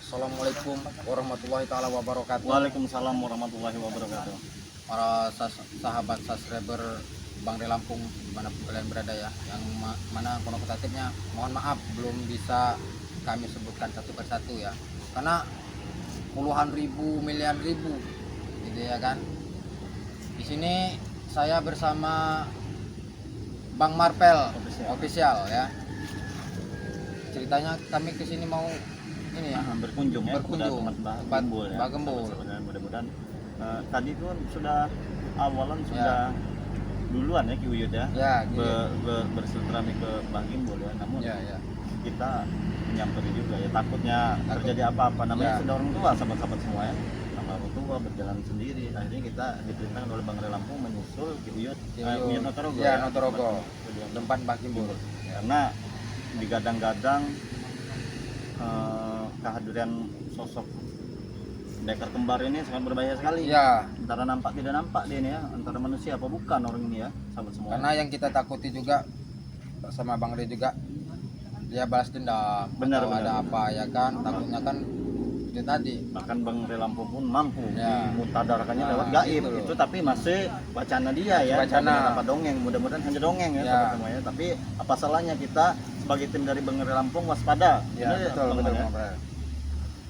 Assalamualaikum warahmatullahi taala wabarakatuh. Waalaikumsalam warahmatullahi wabarakatuh. Para sahabat subscriber Bang Re Lampung dimanapun kalian berada ya, yang mana konotatifnya mohon maaf belum bisa kami sebutkan satu persatu ya, karena puluhan ribu miliar ribu gitu ya kan. Di sini saya bersama Bang Marvel official ya. Ceritanya kami kesini mau ini ya, berkunjung ya berkunjung tempat tempat Gembul ya. Mbak Gembul. Mudah-mudahan tadi itu sudah awalan sudah duluan ya Ki Uyut ya, gitu. bersilaturahmi ke Bang Gembul ya. Namun Ya. kita menyamperin juga ya, takutnya terjadi apa-apa. Namanya sudah orang tua, sahabat-sahabat semua ya, sama orang tua berjalan sendiri. Akhirnya kita diperintahkan oleh Bang Re Lampung menyusul Ki Uyut, Uyut Notorogo ya, Notorogo tempat Mbak Gembul. Karena digadang-gadang kehadiran sosok pendekar kembar ini sangat berbahaya sekali. Ya. Antara nampak tidak nampak dia ini ya, antara manusia apa bukan orang ini ya, sahabat semua. Karena yang kita takuti juga sama Bang Re juga, dia balas dendam. Benar, ada apa ya kan? Takutnya kan itu tadi. Bahkan Bang Re Lampung pun mampu mutadarkannya lewat Nah, gaib itu, tapi masih wacana dia ya, wacana. tanpa dongeng. Mudah-mudahan hanya dongeng ya, sahabat semua ya. Tapi apa salahnya kita sebagai tim dari Bang Re Lampung waspada. Ya, betul ya. Bang.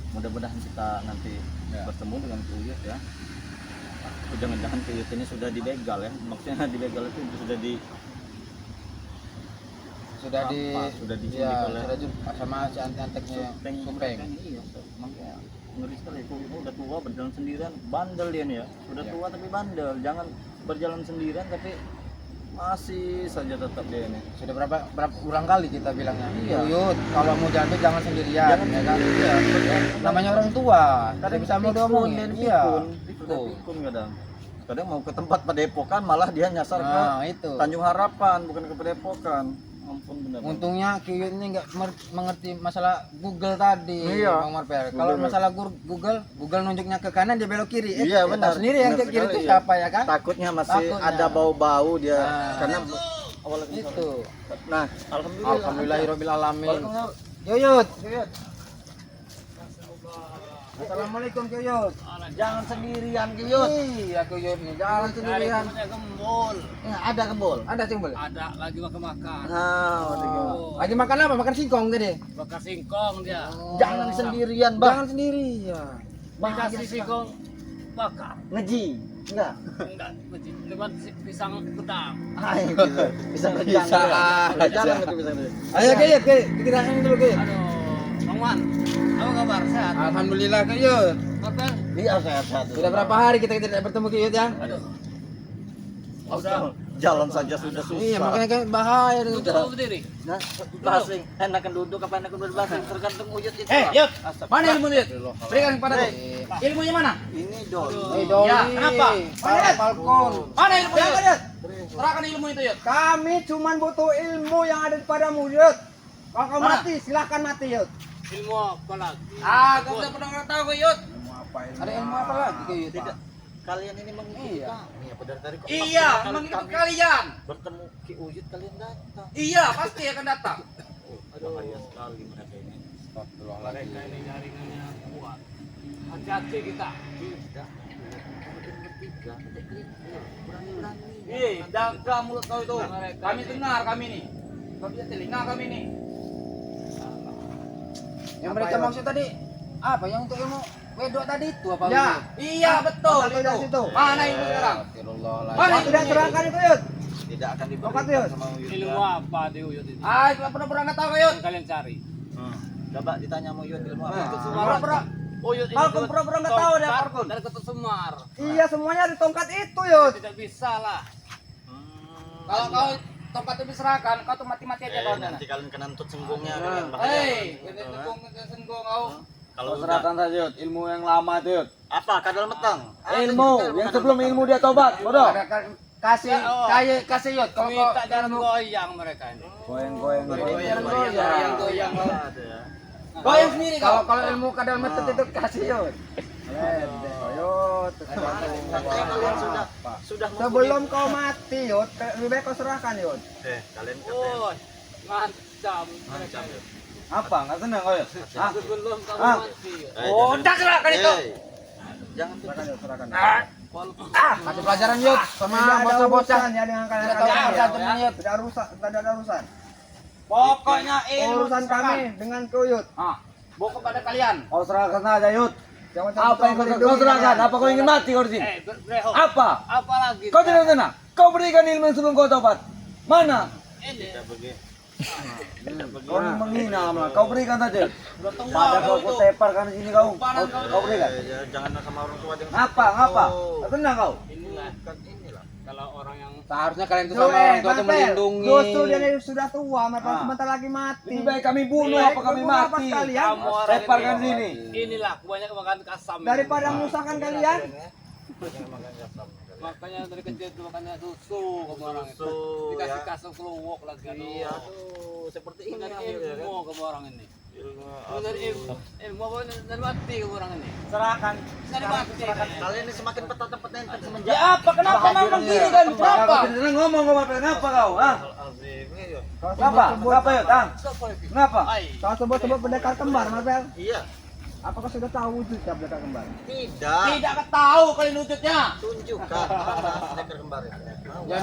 Mudah-mudahan kita nanti bertemu dengan Ki Uyut ya. Jangan-jangan Ki Uyut ini sudah dibegal ya. Maksudnya dibegal itu sudah diculik oleh sama si antek-anteknya Supeng. Iya, makanya ngeri sekali. Udah tua berjalan sendirian, bandel dia nih ya. Sudah tua tapi bandel. Jangan berjalan sendirian tapi masih saja tetap dia ini. Sudah berapa ulang kali kita bilangnya, Iya. Uyut kalau mau jalan tuh jangan sendirian, Jangan ya kan? iya, Namanya orang tua, kadang bisa mau diomongin. Iya. Pikun kadang. Kadang mau ke tempat Padepokan malah dia nyasar ke Itu. Tanjung Harapan, bukan ke Padepokan. Ampun benar. Untungnya Ki Uyut ini nggak mengerti masalah Google tadi, Iya. Bang Marvel. Kalau masalah Google nunjuknya ke kanan dia belok kiri. Iya, benar. Tahu sendiri yang ke kiri itu siapa ya kan? Takutnya masih ada bau-bau dia karena awalnya Itu. Nah, Alhamdulillahirabbil alamin. Waalaikumsalam. Uyut. Assalamualaikum Ki Uyut. Jangan sendirian Ki Uyut. Iya Ki Uyut nih, jangan sendirian. Gembul. Ada Gembul. Ada Cimbul. Ada lagi makan-makan. Lagi makan apa? Makan singkong tadi. Bakar singkong dia. Jangan sendirian, Bang. Jangan sendiri ya. Dikasih singkong bakar. Ngeji. Enggak. Enggak, cuman pisang gedang. Hai, bisa kerjaan. Jalan itu bisa. Ayo Ki Uyut, kita ini dulu Ki. Aduh, Bang Wan. Apa kabar? Sehat? Alhamdulillah Ki Uyut. Marvel? Iya, sehat-sehat. Sudah berapa hari kita tidak bertemu Ki Uyut ya? Aduh. Udah jalan saja sudah susah. Iya, makanya kan bahaya dengan Duduk berdiri. Nah, basing, enakan duduk apa enakan berbasing tergantung Uyut itu. Yud, mana ilmu Yud? Berikan kepadaku. Ilmunya mana? Ini dong. Ya, kenapa? Falcon. Mana ilmu Yud? Serahkan ilmu itu Yud. Kami cuma butuh ilmu yang ada padamu Yud. Kalau kau mati, silahkan mati Yud. Ilmu apa lagi? Kau udah pernah tahu Yud. Ada ilmu apa lagi Yud? Tidak. Kalian ini mengikuti kami apa dari tadi kok? Iya, mengikuti kalian. Bertemu Ki Uyut kalian datang. Iya, pasti akan datang. Aduh, bahaya sekali mereka ini. Mereka ini jaringannya kuat. Hati-hati kita. Tidak. Bertiga, berani-berani. Jaga mulut kau itu. Kami dengar kami nih. Kau bisa telinga kami nih. Yang mereka maksud tadi apa? Yang untuk ilmu wedok tadi itu apa? Ya, iya betul itu. Mana ilmu sekarang? Mana tidak serahkan itu Yud? Tidak akan Yud. diberikan sama Uyut. Ilmu apa di Uyut ini? Itu pernah nggak tahu Yud? Yang kalian cari. Coba ditanya sama Uyut ilmu apa? Pernah. Uyut ini Falcon pernah nggak tahu dia Falcon. dari Ketut Semar. Iya semuanya di tongkat itu Yud. Tidak bisa lah. Kalau kau tongkat itu diserahkan, kau tuh mati-mati aja kau. Nanti kalian kena nutut senggungnya kalian Ini tenggung kau. Kalau serahkan saja Yud, ilmu yang lama itu Yud. apa kadal metang? Ilmu yang sebelum ilmu dia tobat, bodoh. Kasih Yud. Kalau kau Minta jangan goyang mereka ini. Goyang-goyang. goyang sendiri kau. Kalau ilmu kadal metut itu kasih Yud. Yud. Kalian sudah Sebelum kau mati Yud, lebih baik kau serahkan Yud. kalian Oh, macam. macam ya. Apa? Nggak senang kau, Yud? Hah? Sebelum kamu Ah. mati. Oh, dah serahkan itu. Jangan Kasih pelajaran Yud sama bocah-bocah. ya dengan kalian Tidak tahu kalian apa ya. temen Yud. Tidak ada urusan. Pokoknya ilmu Urusan kami dengan Kuyut. Ah, Bawa kepada kalian. kau serahkan saja, Yud. Jangan Apa yang kau serahkan? Apa kau ingin mati kau di sini? Breho. Apa? Apa lagi? Kau tidak tenang. Kau berikan ilmu sebelum kau tobat. Mana? Ini. tidak pergi. Kau ini menghina malah. Kau berikan saja. Udah tua Pada kau kau itu. separkan di sini kau. Kau berikan. Jangan sama orang tua dengan Ngapa? Ngapa? Nggak tenang kau. Inilah. inilah. Kalau orang yang Seharusnya kalian itu sama orang tua itu melindungi. Justru dia sudah tua, mereka Ah. sebentar lagi mati. Lebih baik kami bunuh Baik, apa kami bunuh apa mati. sekalian? kamu orang Separkan ini. sini. Inilah banyak makan kasam. Daripada menyusahkan kalian. Makanya dari kecil itu makannya susu kamu orang itu. Susu, Dikasih ya. kasam keluwok lagi. Iya, aduh, seperti ini Dari akhirnya kan. ilmu kamu orang ini. Ilmu, Dari ilmu apa dari mati kamu orang ini. Serahkan. Dari mati. Kalian ini semakin petata-petata semenjak. Ya apa? Kenapa memang gini kan? Kenapa? Kau tidak ngomong kenapa kau? Hah? Azim, iya. Kenapa? Kenapa ya, Tang? Kenapa? Ai. Kau sebut-sebut pendekar kembar, Marvel. Iya. Apakah sudah tahu wujudnya pendekar kembar? Tidak. Tidak tahu kalian wujudnya. Tunjukkan mana pendekar kembar itu. Ya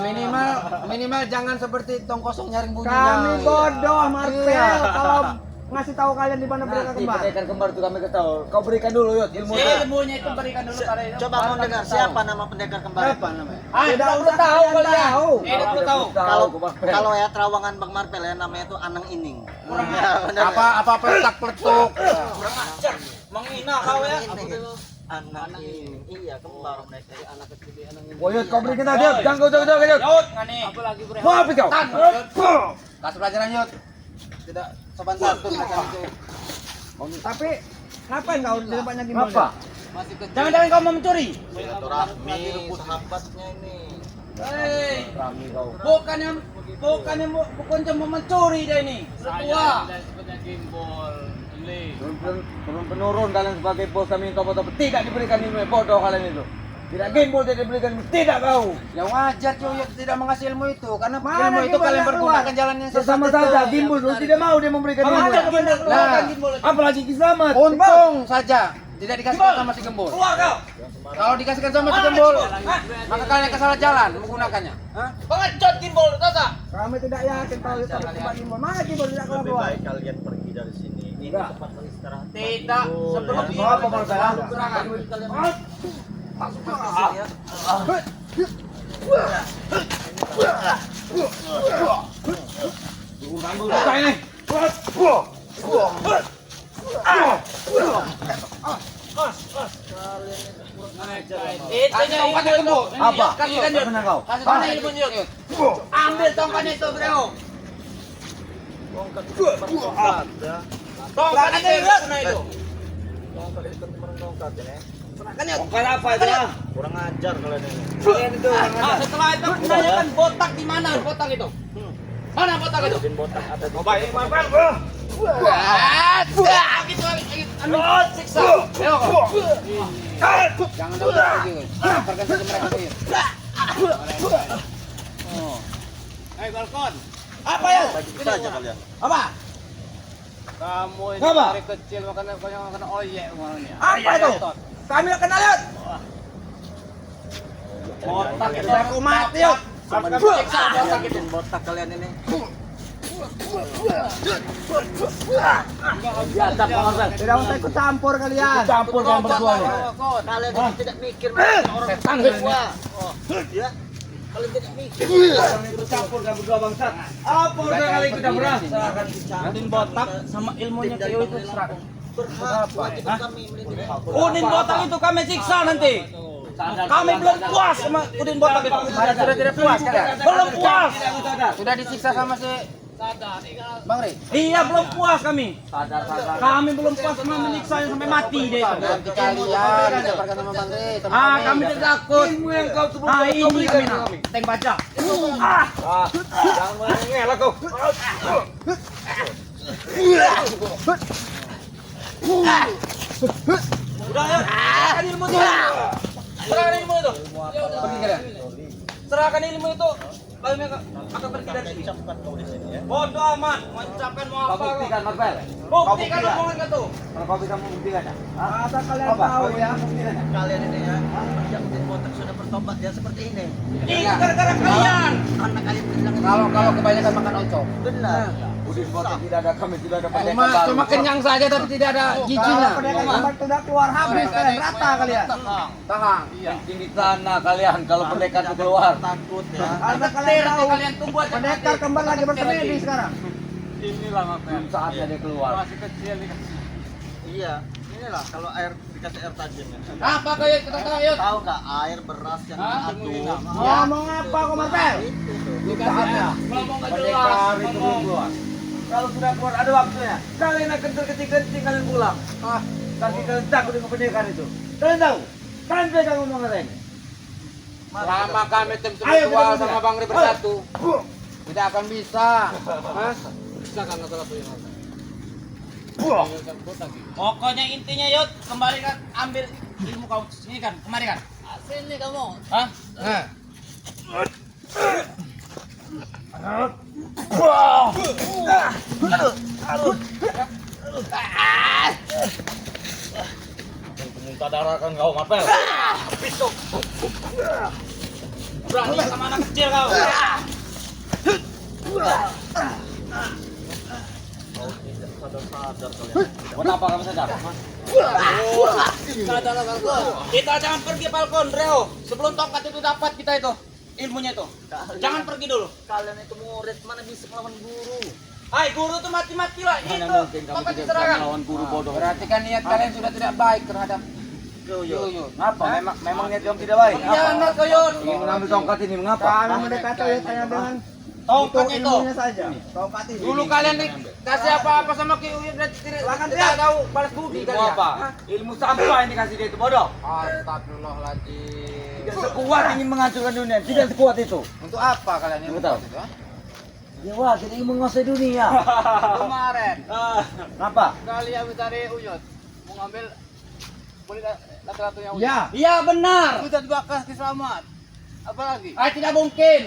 minimal jangan seperti tong kosong nyaring bunyinya. Kami bodoh, Marvel. Iya. Kalau ngasih tahu kalian di mana pendekar Nanti kembar. pendekar kembar itu kami ketahui. Kau berikan dulu Yud ilmu. Ilmunya itu berikan dulu pada Coba mau dengar siapa nama pendekar kembar itu? Apa namanya? Tidak perlu usah tahu kalian kalian. tahu. Tidak perlu tahu. Kalau Kau kalau ya Terawangan Bang Marvel ya namanya itu Anang Ining. Kurang Ya, benar. apa peletak peletuk. menghina kau ya. Anak Ining. Iya, kembar mereka. Anak kecil anak ini. Oh Yud, kau berikan aja Yud. Jangan kau jangan Yud. Apa lagi breho? Mau apa kau? Kasih pelajaran Yud. Tidak sopan santun macam itu. Tapi ngapain kau di tempatnya gimbal? Apa? Masih kecil. Jangan-jangan kau mau mencuri. Silaturahmi sahabatnya ini. Hei, Rami kau. bukannya mau mencuri dia ini. Sudah tua. Saya sebenarnya gimbal. Beli. Turun penurun kalian sebagai bos kami tobat-tobat tidak diberikan ilmu bodoh kalian itu. Tidak gimbal tidak diberikan ilmu. Tidak kau. Ya wajar cuy Yud tidak mengasih ilmu itu karena Mana ilmu itu gimbal kalian yang pergunakan keluar? jalan yang Sesama saja gimbal itu tidak mau dia memberikan ilmu. Nah, Apalagi Kisamat. untung saja tidak dikasihkan sama si gembul. Keluar kau. Kalau dikasihkan sama si gembul, maka kalian kesalah jalan menggunakannya. Hah? Pengecut gimbal tata. Kami tidak yakin kau di tempat gimbal. Mana gimbal tidak Lebih keluar? baik kalian pergi dari sini. Ini Enggak. tempat beristirahat. Tidak, sebelum ya. Mau apa kalau saya? Buka ini. Kasih tongkatnya gembul. Apa? Kasihkan Yud. Tenang kau. Kasih tongkatnya ilmu Yud. Ambil tongkatnya itu bro. Tongkatnya itu kena itu. Tongkat apa itu? Kurang ajar kalian ini. Setelah itu menanyakan botak di mana botak itu? Mana botak itu? Bikin botak ada di Siksa. Ayo kau. Jangan tahu lagi. Lemparkan saja mereka ke Yud. Hei balkon. Apa ya? bagi saja kalian. Apa? Kamu ini Apa? dari kecil makan oyek orangnya. Apa itu? Kami akan lihat. Botak itu aku mati Yud. Kami siksa botak itu. Bikin botak kalian ini. Biasa pengaruh. Tidak usah ikut campur kalian. Campur kalian berdua nih. Kalian ini tidak mikir macam orang Setan tua. Oh, ya. Kalian tidak mikir. Campur kalian berdua bangsat. Apa udah kali kita beras? Udin botak sama ilmunya Kyo itu serahkan. Berhak kewajiban kami melindungi. Udin botak itu kami siksa nanti. Kami belum puas sama Udin botak itu. Sudah tidak puas kalian? Belum puas. Sudah disiksa sama si Bang Rey. Iya belum puas kami. Kami belum puas sama menyiksa yang sampai mati deh. Nanti kalian dilemparkan sama Bang Rey. Kami tidak takut. Ilmu yang kau sebut Ini kami nak. Teng baca. Jangan mengelak kau. Udah ya. Serahkan ilmu itu. Serahkan ilmu itu. Pergi kalian. Serahkan ilmu itu. Kalian akan pergi dari sini. Ucapkan kau di sini ya. Bodoh amat, mengucapkan mau Kau apa? buktikan, Marvel. Buktikan omongan kau tuh. Kalau kau bisa membuktikannya. Asal kalian Apa? tahu ya. Membuktikannya. Kalian ini ya, yang menjadi botak sudah bertobat ya seperti ini. Ini gara-gara kalian. Karena kalian bilang Kalau kebanyakan makan oncom. benar. Udin botak tidak ada, kami tidak ada pendekar Cuma baru. cuma kenyang saja tapi tidak ada giginya. Kalau pendekar kembar sudah keluar habis kalian rata kalian. Tahang. Kencing di sana kalian kalau pendekar itu keluar. Takut ya. Asal kalian tahu. Kalian tunggu aja. Pendekar kembar lagi bersemedi sekarang. Inilah Belum saatnya dia keluar. Masih kecil nih. Iya. Inilah kalau air dikasih air tajam ya. Apa kayak kita tahu yuk? Tahu nggak air beras yang diaduk? Ngomong apa kau Marvel? Belum saatnya. Ngomong nggak jelas. Pendekar itu belum Ngomong. keluar. Kalau sudah keluar ada waktunya. Kalian akan terkencing-kencing kalian pulang. Kaki kalian takut dengan pendekar itu. Kalian tahu? Kalian pegang omongan saya. Selama kami tim Ayo, berdua kita sama bisa. Bang Ri bersatu, tidak akan bisa. Mas, bisa kan salah satu yang Pokoknya intinya Yud, kembali kan ambil ilmu kau sini kan, kemari kan. Sini kamu. Hah? Nah, Muntah darah kan kau Marvel. Berani sama anak kecil kau. Sadar kalian. Buat apa kamu sadar? Sadar Falcon. Kita jangan pergi Falcon, Reo. Sebelum tongkat itu dapat kita itu ilmunya itu. Jangan pergi dulu. Kalian itu murid mana bisa melawan guru? Hai, guru tuh mati-mati lah. Mana Itu mungkin kamu tongkat tidak bisa diserahkan. melawan guru bodoh. berarti kan niat kalian sudah tidak baik terhadap Yo Yoyo. Ngapa? Memang niat kamu tidak baik. Jangan kau Yud. Ingin mengambil tongkat ini mengapa? Kami mendekati ya tanya dengan Tongkatnya itu. ilmunya saja. Tongkat ini. Dulu kalian dikasih apa-apa sama Ki Uyo dan Silakan, tidak tahu balas budi Ilmu kalian. apa? Ilmu sampah yang dikasih dia itu bodoh. Astagfirullahaladzim. Tidak sekuat ingin menghancurkan dunia. Tidak sekuat itu. Untuk apa kalian ini? Betul. Itu, ha? Ya wah, kita ingin menguasai dunia. Kemarin Kenapa? kalian mencari Uyut mau ngambil kulit laki-laki yang Uyut. Ya. Iya benar. Sudah dibakar selamat. Apalagi? Tidak mungkin.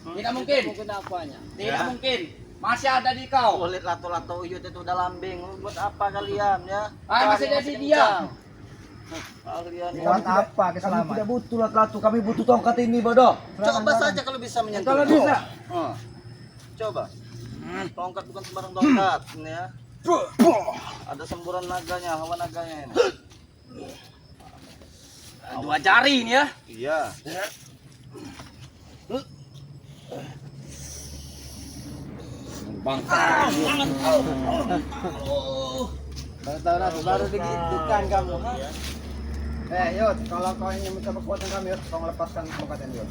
Tidak mungkin. Mungkin apanya? Tidak mungkin. Masih ada di kau. kulit lato-lato uyut itu udah lambing. Buat apa kalian ya? Masih ada di dia. Kalian Buat apa Kami keselamatan? tidak butuh lat-latu, kami butuh tongkat ini bodoh. coba saja kalau bisa menyentuh. Kalau bisa. Coba. Tongkat bukan sembarang tongkat ini ya. Ada semburan naganya, hawa naganya ini. Dua jari ini ya. Iya. Tahu nanti baru digitukan kamu. Yud, kalau kau ingin mencoba kekuatan kami, Yud, kau lepaskan tongkat ini, Yud.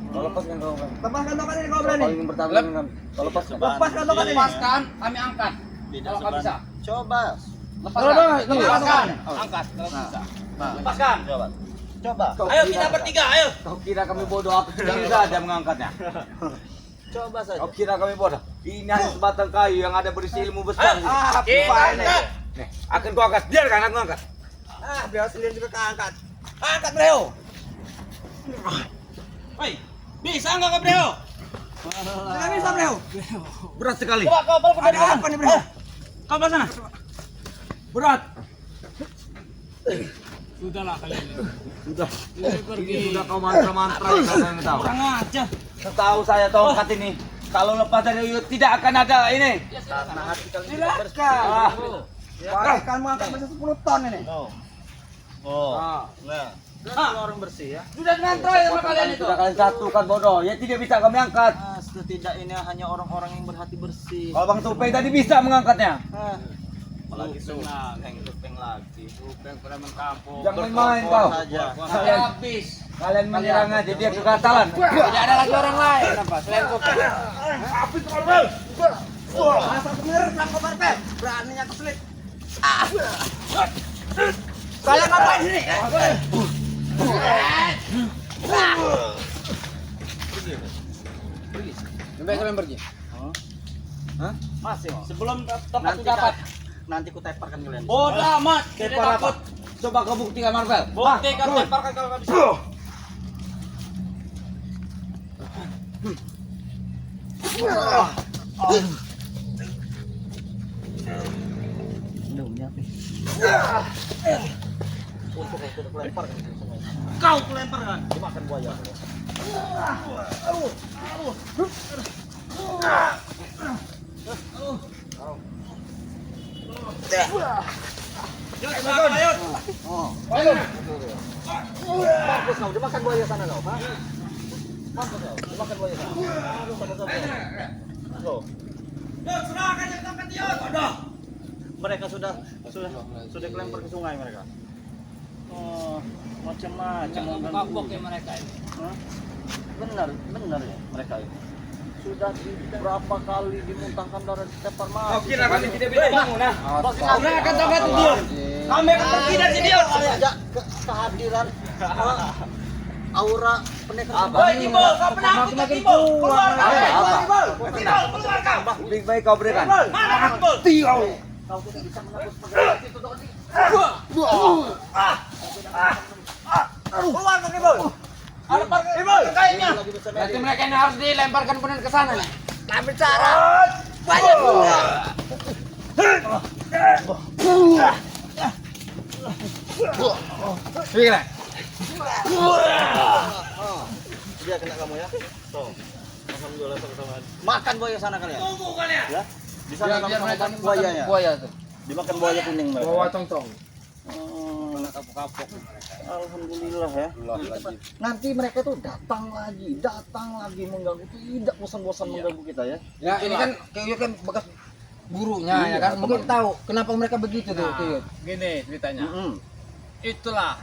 Kalau lepaskan kau kan. Lepaskan tongkat ini kau Kalau berani. ingin bertarung dengan kami. Kalau lepaskan. Lepaskan tongkat ini. Lepaskan, kami angkat. Tidak Kalau kau bisa. Coba. Lepaskan. Lepaskan. Angkat kalau bisa. Lepaskan. Coba. Coba. Ayo kita bertiga, ayo. Kau kira kami bodoh, aku sendiri saja mengangkatnya. Coba saja. Kau kira kami bodoh. Ini hanya sebatang kayu yang ada berisi ilmu besar. Kita ini. angkat. Nih, akan kau angkat. Biarkan aku angkat. Biar sendiri juga keangkat. Angkat Leo. Hei, bisa nggak kau Leo? Tidak bisa, Bro. Berat sekali. Coba kau balik ke Ada depan. apa nih, Bro? Kau belah sana. Berat. Sudahlah kalian. Sudah. Ini pergi. Sudah kau mantra-mantra kalian tahu. Kurang aja. Setahu saya tongkat ini kalau lepas dari Uyut tidak akan ada ini. Karena hati kalian tidak Silakan. bersih. Akan mengangkat besi 10 ton ini. Oh. Nah. Kan orang bersih ya. Sudah ngantroy sama kalian itu. Sudah kalian satukan bodoh. Ya tidak bisa kami angkat. Setidaknya hanya orang-orang yang berhati bersih. Kalau Bang Tupeng tadi bisa mengangkatnya. Apalagi Tupeng lagi. Tupeng preman kampung. Jangan main kau. Saja. Kalian, Habis. kalian menyerang aja dia kegatalan. Tidak ada lagi orang lain apa selain Tupeng. Asal bener kau Marvel. Beraninya kesulit. Kalian ngapain sini? Lebih kalian pergi. Masih. Sebelum tongkat itu dapat. Nanti ku teparkan kalian. Bodoh amat. Tidak Tepar apa? takut. Coba kau buktikan Marvel. Buktikan teparkan kalau nggak bisa. Kau kelempar kan? Dimakan buaya. Yuk, silakan, ayo. Mampus kau, dimakan buaya sana kau. Ha? Mampus kau, dimakan buaya sana. Loh, Yuk, silakan yang tangkap yuk. Aduh. mereka sudah kelempar ke sungai mereka. Oh, macam-macam Kapok ya mereka ini. Hah? Benar ya mereka itu. Sudah berapa kali dimuntahkan darah di tepar mati. Kau kira kami tidak bisa bangun, nah? Kami akan tangkap dia. Kami akan pergi dari sini, yuk. kehadiran aura pendekar. Woi, Gibol, kau penakut ya, Gibol? Keluar kau, Gibol. Gibol, keluar kau. Lebih baik kau berikan. Mana Gibol? Kau tidak bisa menembus pegawai itu, Dodi. Keluar kau, Gibol. Ada parkir, Gibol. Kayaknya. Lagi bisa Berarti medis. mereka ini harus dilemparkan benar ke sana nih. Ambil cara. Banyak juga. Pikir. Dia kena kamu ya. Tuh. Alhamdulillah sama-sama. Makan buaya sana kalian. Tunggu kalian. Ya. Di sana Biar sama-sama mereka makan buayanya. buaya tuh. Dimakan buaya kuning mereka. Bawa tong-tong. Oh, Kapok-kapok. alhamdulillah ya. Nanti mereka tuh datang lagi mengganggu, tidak bosan-bosan mengganggu kita ya. Ya ini kan Kiyut kan bekas gurunya ya kan. Mungkin tahu kenapa mereka begitu tuh Kiyut. Gini ceritanya, Mm-mm. itulah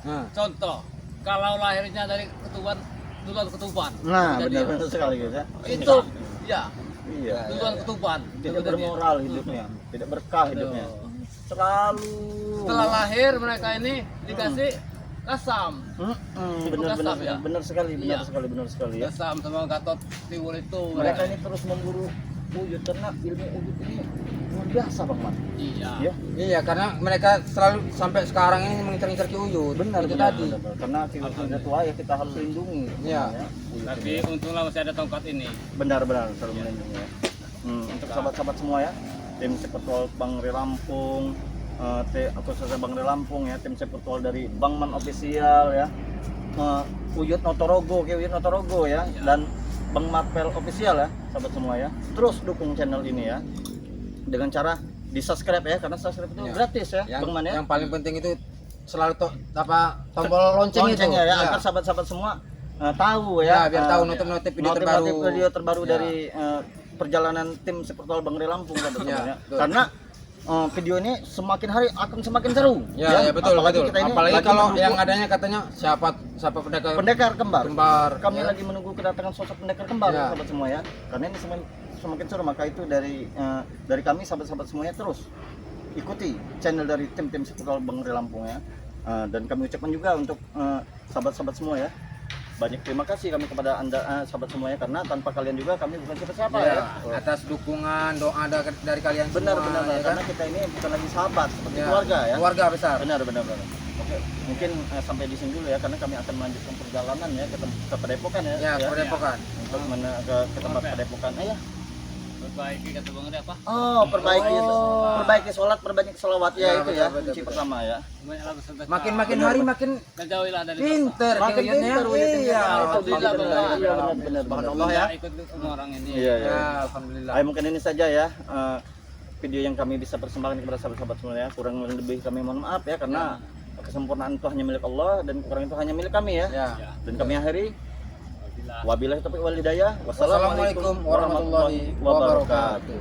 Nah. contoh kalau lahirnya dari ketuban duluan ketuban. Nah, Jadi, benar-benar sekali guys ya. itu ya Iya. duluan ketuban. Tidak bermoral hidupnya, tidak berkah hidupnya. Selalu. Setelah lahir mereka ini dikasih kasam, Benar-benar ya? benar sekali, Iya. benar sekali ya. kasam sama Gatot Tiwul itu. Mereka ini terus memburu wujud karena ilmu wujud ini luar biasa Bang Man. Iya. Ya. Iya karena mereka selalu sampai sekarang ini mengincar-incar Kiyut. Benar itu benar, tadi. benar. Karena kita sudah tua ya kita harus lindungi. Iya. Ya, wujud Tapi ini. untunglah masih ada tongkat ini. Benar-benar selalu melindungi ya. Untuk sahabat-sahabat semua ya, tim Sepertual Bang Ri Lampung, asosiasi Bang Ri Lampung ya, tim Sepertual dari Bang Man Official ya, Uyut Notorogo ya, dan Bang Marvel Official ya, sahabat semua ya. Terus dukung channel ini ya, dengan cara di subscribe ya, karena subscribe itu Iya. gratis ya, Yang, Bang Man ya. yang paling penting itu selalu tombol lonceng itu. Loncengnya ya, Iya. agar sahabat-sahabat semua tahu ya, Ya, biar tahu notif-notif video terbaru. video terbaru Ya. dari perjalanan tim Sepertual Bang Ri Lampung sahabat Ya, semua ya. betul. Karena video ini semakin hari akan semakin seru. Ya, ya betul Apalagi betul. kita ini Apalagi lagi kalau menunggu yang adanya katanya siapa pendekar kembar. kembar. Kami ya. lagi menunggu kedatangan sosok pendekar kembar Ya. sahabat semua ya. Karena ini semakin seru, maka itu dari kami sahabat-sahabat semuanya terus ikuti channel dari tim Sepertual Bang Ri Lampung ya. Dan kami ucapkan juga untuk sahabat-sahabat semua ya. Banyak terima kasih kami kepada Anda sahabat semuanya, karena tanpa kalian juga kami bukan siapa-siapa Ya, ya. atas dukungan doa dari kalian Benar semua, benar ya kan? karena kita ini bukan lagi sahabat seperti Ya, keluarga ya. Keluarga besar. Benar. Oke, mungkin sampai di sini dulu ya, karena kami akan melanjutkan perjalanan ya ke Padepokan ya. Ya, Padepokan. Untuk ke tempat Padepokan. Ya. Perbaiki kata Bang Ri apa? Oh, perbaiki sholat, perbaiki selawat ya, Ya, itu betul, ya, betul, kunci betul. pertama ya. Banyaklah bersedekah. Makin hari makin Kejauhilah dari pinter Makin Kiyutnya. pintar wujudnya. Iya, Alhamdulillah, alhamdulillah. benar. Allah ya. Ikut sama orang ini. Iya, Ya, ya. alhamdulillah. Ayo, mungkin ini saja ya video yang kami bisa persembahkan kepada sahabat-sahabat semua ya. Kurang lebih kami mohon maaf ya, karena kesempurnaan itu hanya milik Allah dan kekurangan itu hanya milik kami ya. Ya. Dan kami akhiri Alhamdulillah. wabillahi taufiq wal hidayah. Wassalamualaikum warahmatullahi wabarakatuh.